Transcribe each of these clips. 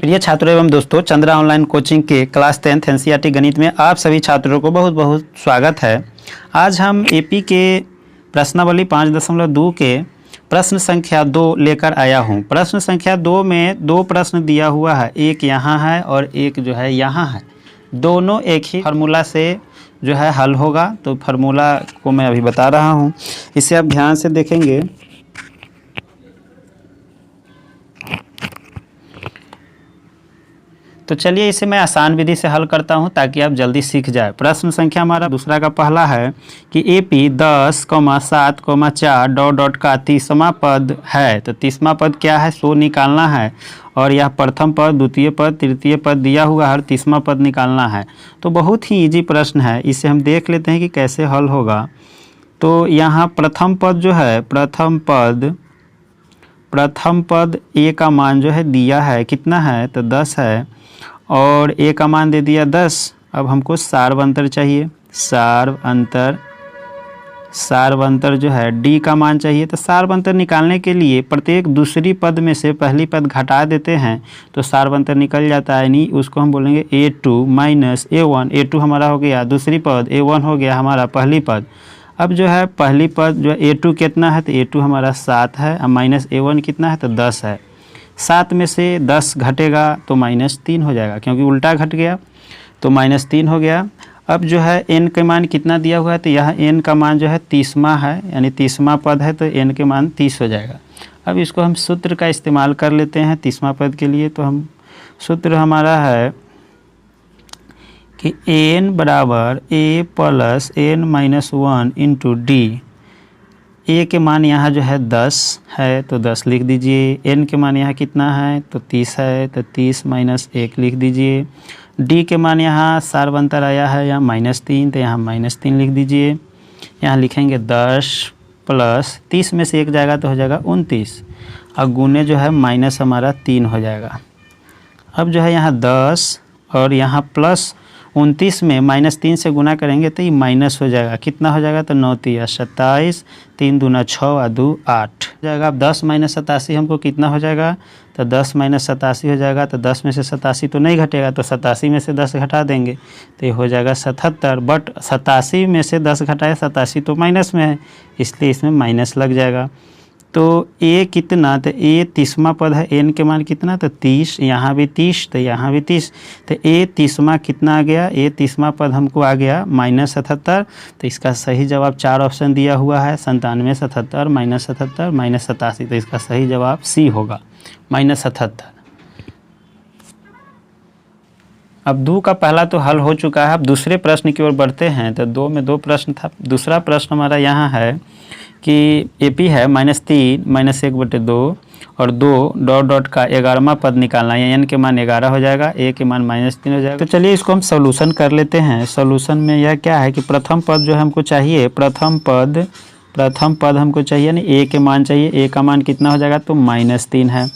प्रिय छात्रों एवं दोस्तों, चंद्रा ऑनलाइन कोचिंग के क्लास 10th एनसीईआरटी गणित में आप सभी छात्रों को बहुत बहुत स्वागत है। आज हम एपी के प्रश्नावली 5.2 के प्रश्न संख्या 2 लेकर आया हूं। प्रश्न संख्या 2 में दो प्रश्न दिया हुआ है, एक यहाँ है और एक जो है यहाँ है। दोनों एक ही फार्मूला से जो है हल होगा, तो फार्मूला को मैं अभी बता रहा हूं, इसे आप ध्यान से देखेंगे। तो चलिए इसे मैं आसान विधि से हल करता हूं ताकि आप जल्दी सीख जाए। प्रश्न संख्या हमारा दूसरा का पहला है कि एपी 10, 7, 4 डॉट डॉट का 30वां पद है। तो 30वां पद क्या है, सो निकालना है, और यह प्रथम पद, द्वितीय पद, तृतीय पद दिया हुआ है, 30वां पद निकालना है। तो बहुत ही इजी प्रश्न है, इसे हम देख लेते हैं कि कैसे हल होगा। तो यहाँ प्रथम पद जो है, प्रथम पद ए का मान जो है दिया है, कितना है तो 10 है, और ए का मान दे दिया 10। अब हमको सार्वंतर चाहिए, सार्वंतर जो है डी का मान चाहिए। तो सार्वंतर निकालने के लिए प्रत्येक दूसरी पद में से पहली पद घटा देते हैं तो सार्वंतर निकल जाता है, यानी उसको हम बोलेंगे A2 माइनस A1। A2 हमारा हो गया दूसरी पद, A1 हो गया हमारा पहली पद। अब जो है पहली पद जो A2 कितना है, तो A2 हमारा 7 है, अब माइनस A1 कितना है तो 10 है। 7 में से 10 घटेगा तो -3 हो जाएगा, क्योंकि उल्टा घट गया तो -3 हो गया। अब जो है n के मान कितना दिया हुआ है, तो यह n का मान जो है 30वां है, यानी 30वां पद है, तो n के मान 30 हो जाएगा। अब इसको हम सूत्र का इस्तेमाल कर लेते हैं 30वां पद के लिए। तो हम सूत्र हमारा है कि n बराबर a plus n-1 into D. A के मान यहाँ जो है 10 है तो 10 लिख दीजिए, n के मान यहाँ कितना है तो 30 है, तो 30 माइनस 1 लिख दीजिए। डी के मान यहाँ सार्वंतर आया है यहाँ -3, तो यहाँ -3 लिख दीजिए। यहाँ लिखेंगे 10 प्लस 30 में से 1 जाएगा तो हो जाएगा 29, और गुने जो है माइनस हमारा 3 हो जाएगा। अब जो है यहाँ 10 और यहाँ प्लस 29 में -3 से गुना करेंगे तो ये माइनस हो जाएगा, कितना हो जाएगा तो 9 × 27, 3 दूना 6 और 2 8 जाएगा। अब 10 माइनस 87 हमको कितना हो जाएगा, तो 10 माइनस 87 हो जाएगा। तो 10 में से 87 तो नहीं घटेगा, तो 87 में से 10 घटा देंगे तो ये हो जाएगा 77। बट 87 में से 10 घटाए 87 तो माइनस में है, इसलिए इसमें माइनस लग जाएगा। तो ए कितना, तो ए 30वां पद है, एन के मान कितना तो 30, यहाँ भी 30 तो यहाँ भी 30, तो ए 30वां कितना आ गया, ए 30वां पद हमको आ गया -77। तो इसका सही जवाब 4 ऑप्शन दिया हुआ है, 97, 77, -77, -87। तो इसका सही जवाब सी होगा, -77। अब 2 का पहला तो हल हो चुका है। अब दूसरे प्रश्न की ओर बढ़ते हैं। तो 2 में 2 प्रश्न था। दूसरा प्रश्न हमारा यहाँ है कि एपी है -3 -1/2 और 2 डॉट डॉट का 11वां पद निकालना है। एन के मान 11 हो जाएगा, ए के मान -3 हो जाएगा। तो चलिए इसको हम सॉल्यूशन कर लेते हैं। सॉल्यूशन में यह क्या है कि प्रथम पद जो है हमको चाहिए, प्रथम पद हमको चाहिए, यानी ए के मान चाहिए। ए का मान कितना हो जाएगा तो -3 है।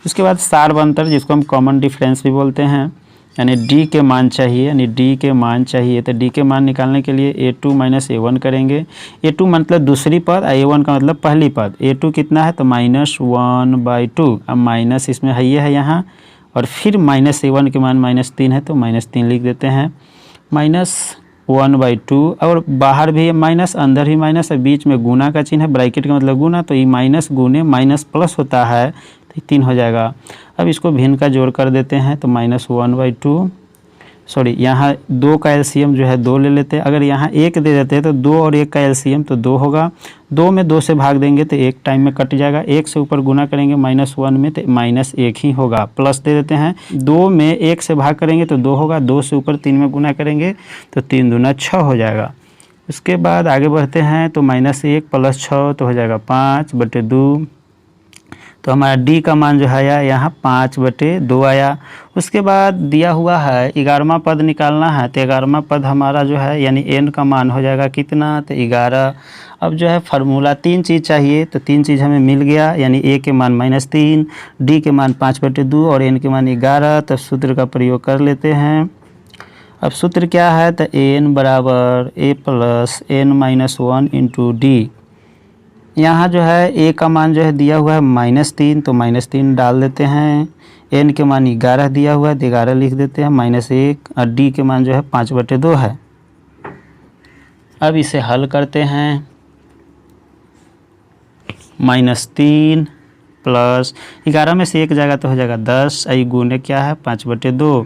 उसके बाद सार्वंतर, जिसको हम कॉमन डिफरेंस भी बोलते हैं, यानी डी के मान चाहिए, यानी डी के मान चाहिए। तो डी के मान निकालने के लिए A2 माइनस A1 करेंगे। A2 मतलब दूसरी पद, A1 का मतलब पहली पद। A2 कितना है तो -1/2, अब माइनस इसमें है ये है यहाँ, और फिर -A1 के मान -3 है तो -3 लिख देते हैं। -1/2, और बाहर भी माइनस, अंदर भी माइनस, और बीच में गुना का चिन्ह है, ब्रैकेट का मतलब गुना, तो ये माइनस गुने माइनस प्लस होता है, तो 3 हो जाएगा। अब इसको भिन्न का जोड़ कर देते हैं तो -1/2, सॉरी यहाँ 2 का एलसीएम जो है 2 ले लेते हैं। अगर यहाँ 1 दे देते हैं तो 2 और 1 का एलसीएम तो 2 होगा। 2 में 2 से भाग देंगे तो 1 टाइम में कट जाएगा। 1 से ऊपर गुना करेंगे -1 में तो -1 ही होगा। प्लस दे देते हैं, 2 में 1 से भाग करेंगे तो 2 होगा। 2 से ऊपर 3 में गुना करेंगे तो 3 दूना 6 हो जाएगा। उसके बाद आगे बढ़ते हैं तो -1 + 6 तो हो जाएगा 5/2। तो हमारा डी का मान जो है यहाँ 5/2 आया। उसके बाद दिया हुआ है 11वां पद निकालना है। तो 11वां पद हमारा जो है यानी एन का मान हो जाएगा कितना तो 11। अब जो है फार्मूला 3 चीज़ चाहिए, तो 3 चीज़ हमें मिल गया, यानी ए के मान -3, डी के मान 5/2 और एन के मान 11। तो सूत्र का प्रयोग कर लेते हैं। अब सूत्र क्या है तो एन बराबर a plus n-1 into D. यहाँ जो है ए का मान जो है दिया हुआ है -3, तो -3 डाल देते हैं। एन के मान 11 दिया हुआ है तो 11 लिख देते हैं -1 और डी के मान जो है 5/2 है। अब इसे हल करते हैं, -3 प्लस 11 में से 1 जाएगा तो हो जाएगा 10, आई गुने क्या है 5/2,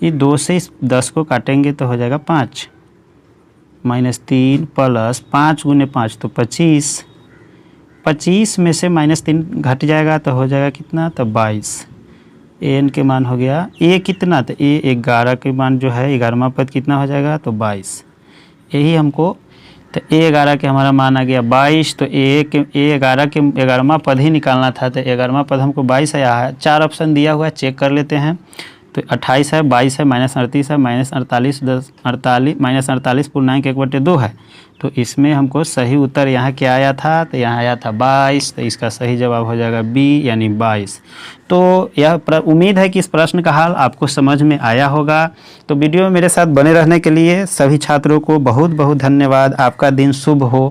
ये 2 से इस 10 को काटेंगे तो हो जाएगा 5, -3 प्लस 5 गुने 5 तो 25, 25 में से -3 घट जाएगा तो हो जाएगा कितना, तो 22। एन के मान हो गया ए कितना, तो ए 11 के मान जो है 11वां पद कितना हो जाएगा, तो 22। यही हमको, तो ए11 के हमारा मान आ गया 22, तो ए11 के 11वां पद ही निकालना था, तो 11वां पद हमको 22 आया है। 4 ऑप्शन दिया हुआ है, चेक कर लेते हैं। तो 28 है, 22 है, -38 है, -48, 10 -48 पूर्णांक 1/2 है। तो इसमें हमको सही उत्तर यहाँ क्या आया था, तो यहाँ आया था 22, तो इसका सही जवाब हो जाएगा बी यानी 22। तो यह उम्मीद है कि इस प्रश्न का हल आपको समझ में आया होगा। तो वीडियो में मेरे साथ बने रहने के लिए सभी छात्रों को बहुत बहुत धन्यवाद। आपका दिन शुभ हो।